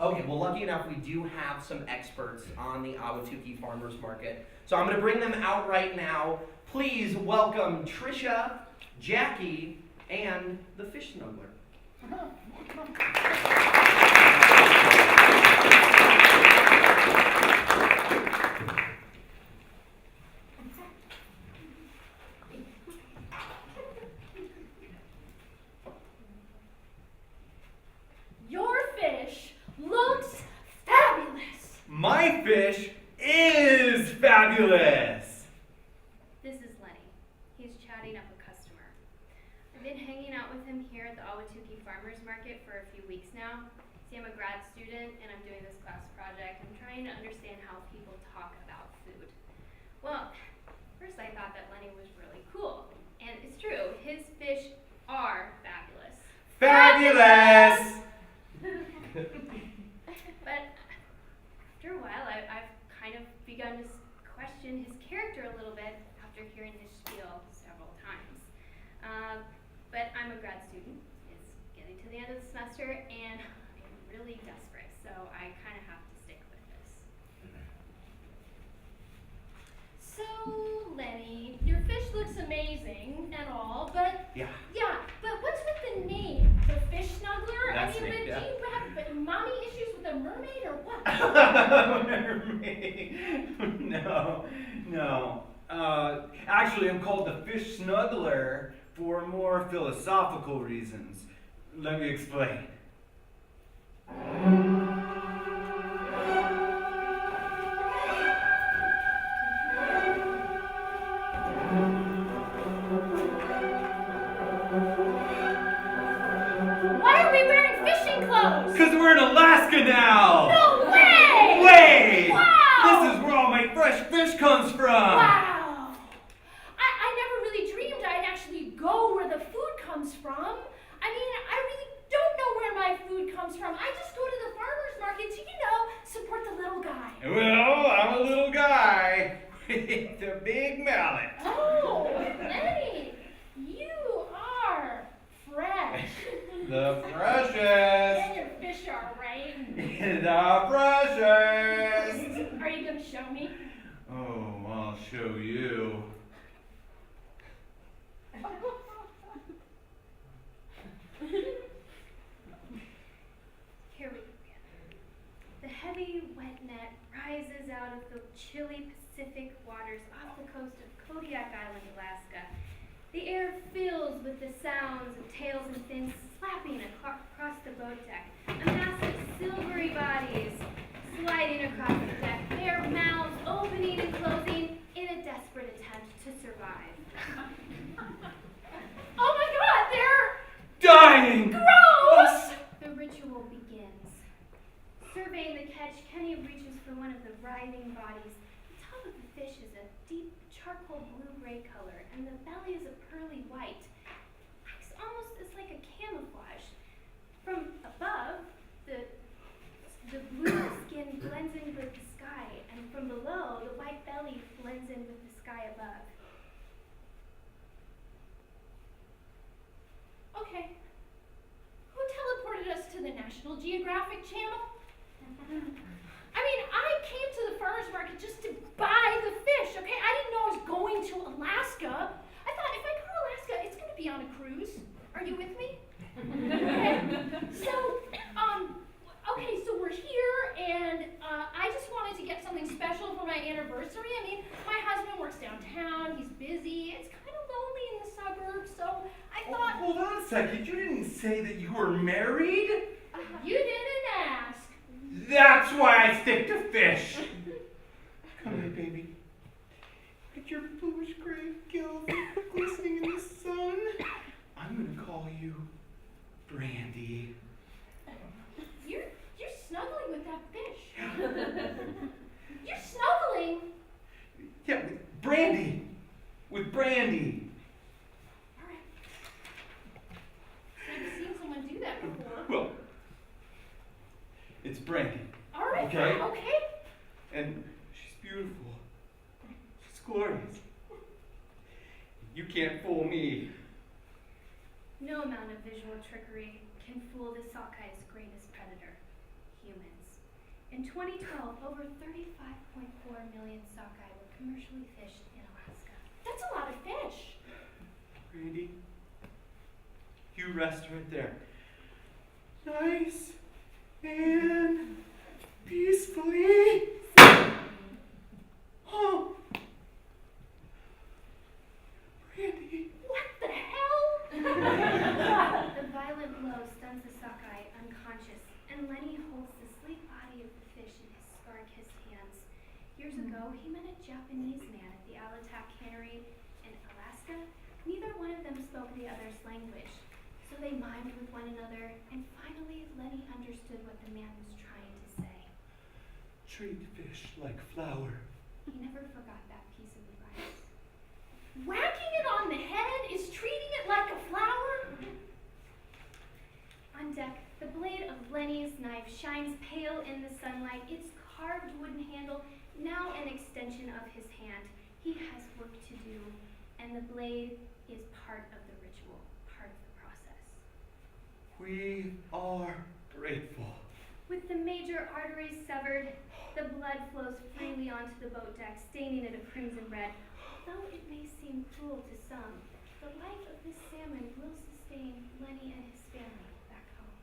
Okay, well, lucky enough, we do have some experts on the Awatuki Farmers Market. So I'm going to bring them out right now. Please welcome Trisha, Jackie, and the Fish Snuggler. Your fish looks fabulous. My fish is fabulous. This is Lenny. He's chatting up a customer. I've been hanging out with him here at the Awatuki Farmers Market for a few weeks now. See, I'm a grad student and I'm doing this class project. I'm trying to understand how people talk about food. Well, first I thought that Lenny was really cool. And it's true, his fish are fabulous. Fabulous! But after a while, I've kind of begun to question his character a little bit after hearing his spiel several times. But I'm a grad student. It's getting to the end of the semester, and I'm really desperate, so I kind of have to stick with this. So, Lenny, your fish looks amazing and all, but Yeah. but what's with the name? The Fish Snuggler? That's I mean, it, yeah. do you have mommy issues with a mermaid or what? No. Actually, I'm called the Fish Snuggler for more philosophical reasons. Let me explain. Why are we wearing fishing clothes? Because we're in Alaska now! No way! Way! Wow! This is where all my fresh fish comes from! Wow! I never really dreamed I'd actually go where the food comes from. I mean, I really don't know where my food comes from. I just go to the farmer's market to, support the little guy. Well, I'm a little guy with a big mallet. Oh, Lenny, you are fresh. The freshest! And your fish are, right? The freshest! Are you going to show me? Oh, I'll show you. Here we begin. The heavy, wet net rises out of the chilly Pacific waters off the coast of Kodiak Island, Alaska. The air fills with the sounds of tails and fins slapping across the boat deck. A mass of silvery bodies sliding across the deck, their mouths opening and closing in a desperate attempt to survive. Oh my God, they're Dying! gross! The ritual begins. Surveying the catch, Kenny reaches for one of the writhing bodies. The top of the fish is a deep charcoal blue-gray color, and the belly is a pearly white. Acts almost as like a camouflage. From above, the blue skin blends in with the sky, and from below, the white belly blends in with the sky above. Okay. Who teleported us to the National Geographic Channel? I mean, I came to the farmer's market just to buy the fish, okay? I didn't know I was going to Alaska. I thought if I go to Alaska, it's going to be on a cruise. Are you with me? Okay. So we're here, and I just wanted to get something special for my anniversary. I mean, my husband works downtown. He's busy. It's kind of lonely in the suburbs, so I thought... Hold on a second. You didn't say that you were married? You didn't ask. That's why I stick to fish. Come here, baby. Look at your bluish gray gills glistening in the sun. I'm gonna call you Brandy. You're snuggling with that fish. You're snuggling. Yeah, with Brandy. With Brandy. All right. I've seen someone do that before. Well, it's Brandy. All right. Okay. Okay. And she's beautiful. She's glorious. You can't fool me. No amount of visual trickery can fool the sockeye's greatest predator, humans. In 2012, over 35.4 million sockeye were commercially fished in Alaska. That's a lot of fish. Randy, you rest right there. Nice and peacefully. Oh, Randy. What the hell? The violent blow stuns the sockeye unconscious, and Lenny holds the sleek body of the fish in his scar-kissed hands. Years ago, he met a Japanese man at the Alatak Cannery in Alaska. Neither one of them spoke the other's language, so they mimed with one another, and finally Lenny understood what the man was trying to say. Treat fish like flour. He never forgot that piece of advice. Whacking it on the head is treating it like a flower? On deck, the blade of Lenny's knife shines pale in the sunlight, its carved wooden handle now an extension of his hand. He has work to do, and the blade is part of the ritual, part of the process. We are grateful. With the major arteries severed, the blood flows freely onto the boat deck, staining it a crimson red. Though it may seem cruel to some, the life of this salmon will sustain Lenny and his family back home.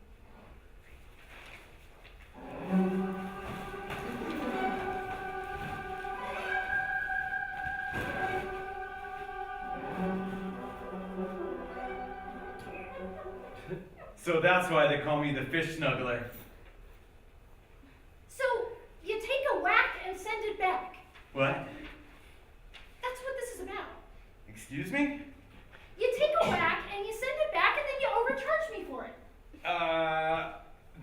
So that's why they call me the Fish Snuggler. So, you take a whack and send it back. What? That's what this is about. Excuse me? You take a whack and you send it back and then you overcharge me for it.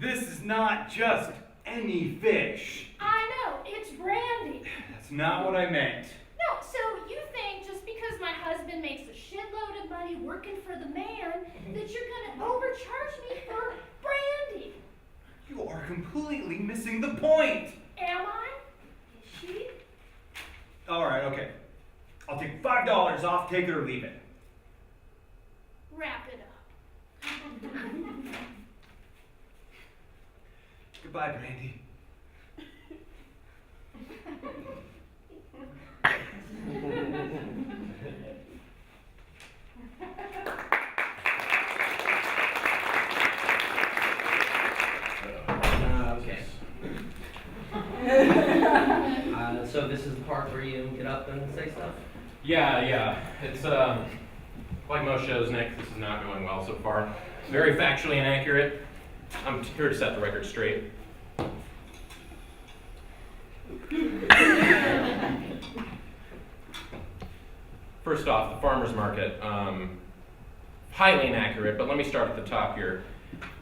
This is not just any fish. I know, it's brandy. That's not what I meant. No, so you think just because my husband makes a shitload of money working for the man that you're gonna overcharge me for brandy? You are completely missing the point. Am I? Is she? All right, okay. I'll take $5 off, take it or leave it. Wrap it up. Goodbye, Brandy. Okay. So this is the part where you get up and say stuff? Yeah. It's like most shows, Nick, this is not going well so far. Very factually inaccurate. I'm here to set the record straight. First off, the farmer's market. Highly inaccurate, but let me start at the top here.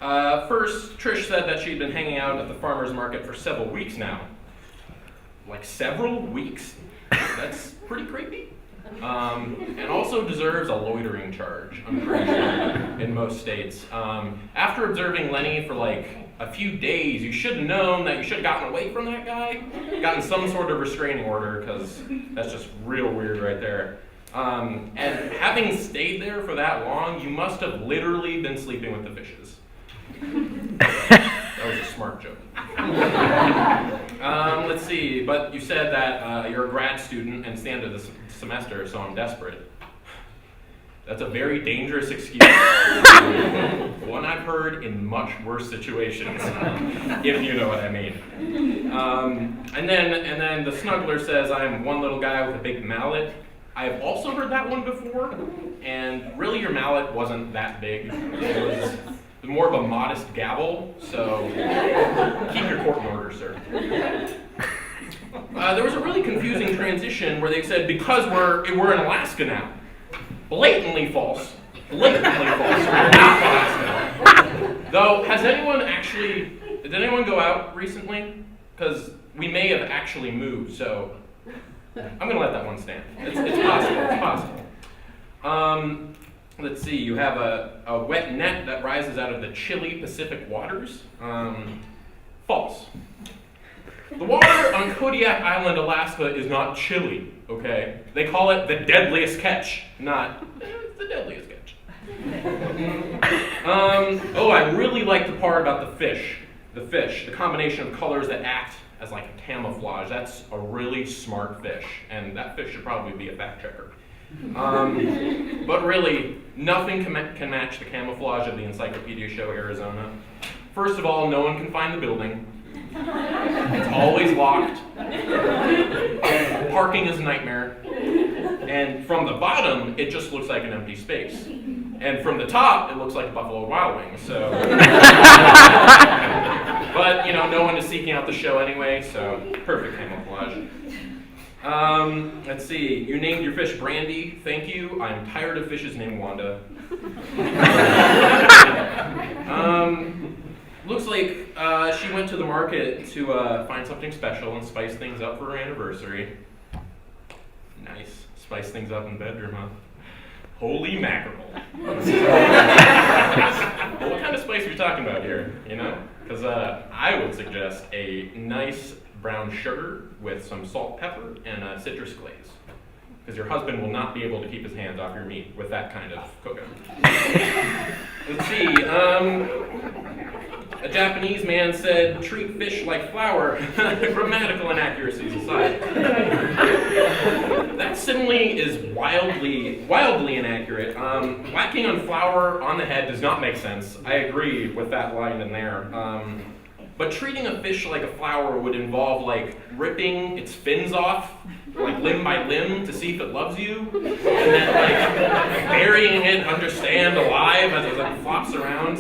First, Trish said that she'd been hanging out at the farmer's market for several weeks now. Like several weeks? That's pretty creepy. And also deserves a loitering charge, I'm pretty sure, in most states. After observing Lenny for like a few days, you should have known that you should have gotten away from that guy, gotten some sort of restraining order, because that's just real weird right there. And having stayed there for that long, you must have literally been sleeping with the fishes. That was a smart joke. Let's see, but you said that you're a grad student and it's the end of the semester, so I'm desperate. That's a very dangerous excuse. One I've heard in much worse situations, if you know what I mean. And then the snuggler says I'm one little guy with a big mallet. I've also heard that one before, and really your mallet wasn't that big. It was more of a modest gavel, so keep your court in order, sir. There was a really confusing transition where they said, because we're in Alaska now. Blatantly false. Blatantly false. We're not Alaska. Though, did anyone go out recently? Because we may have actually moved, so I'm going to let that one stand. It's possible. Let's see, you have a wet net that rises out of the chilly Pacific waters. False. The water on Kodiak Island, Alaska is not chilly, okay? They call it the deadliest catch, not the deadliest catch. I really like the part about the fish. the fish, the combination of colors that act as like a camouflage, that's a really smart fish, and that fish should probably be a fact checker. But really, nothing can match the camouflage of the Encyclopedia Show Arizona. First of all, no one can find the building. It's always locked. Parking is a nightmare. And from the bottom, it just looks like an empty space. And from the top, it looks like Buffalo Wild Wings. So, but you know, no one is seeking out the show anyway, so perfect camouflage. Let's see. You named your fish Brandy. Thank you. I'm tired of fishes named Wanda. Looks like she went to the market to find something special and spice things up for her anniversary. Nice. Spice things up in the bedroom, huh? Holy mackerel. Well, what kind of spice are we talking about here, you know? Because I would suggest a nice brown sugar with some salt, pepper, and citrus glaze. Because your husband will not be able to keep his hands off your meat with that kind of cooking. Let's see. A Japanese man said, "Treat fish like flour." Grammatical inaccuracies aside. That simile is wildly inaccurate. Whacking on flour on the head does not make sense. I agree with that line in there. But treating a fish like a flower would involve like ripping its fins off, like limb by limb, to see if it loves you, and then like burying it understand alive as it like flops around.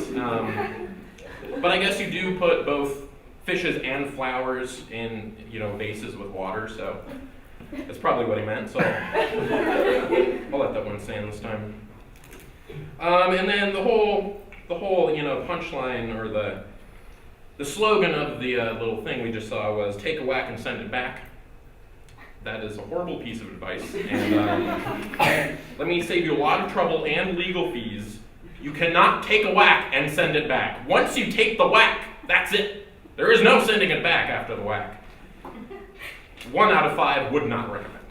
But I guess you do put both fishes and flowers in, you know, vases with water, so that's probably what he meant. So I'll let that one stand this time. And then the whole you know punchline or the slogan of the little thing we just saw was "Take a whack and send it back." That is a horrible piece of advice, and let me save you a lot of trouble and legal fees. You cannot take a whack and send it back. Once you take the whack, that's it. There is no sending it back after the whack. 1 out of 5 would not recommend.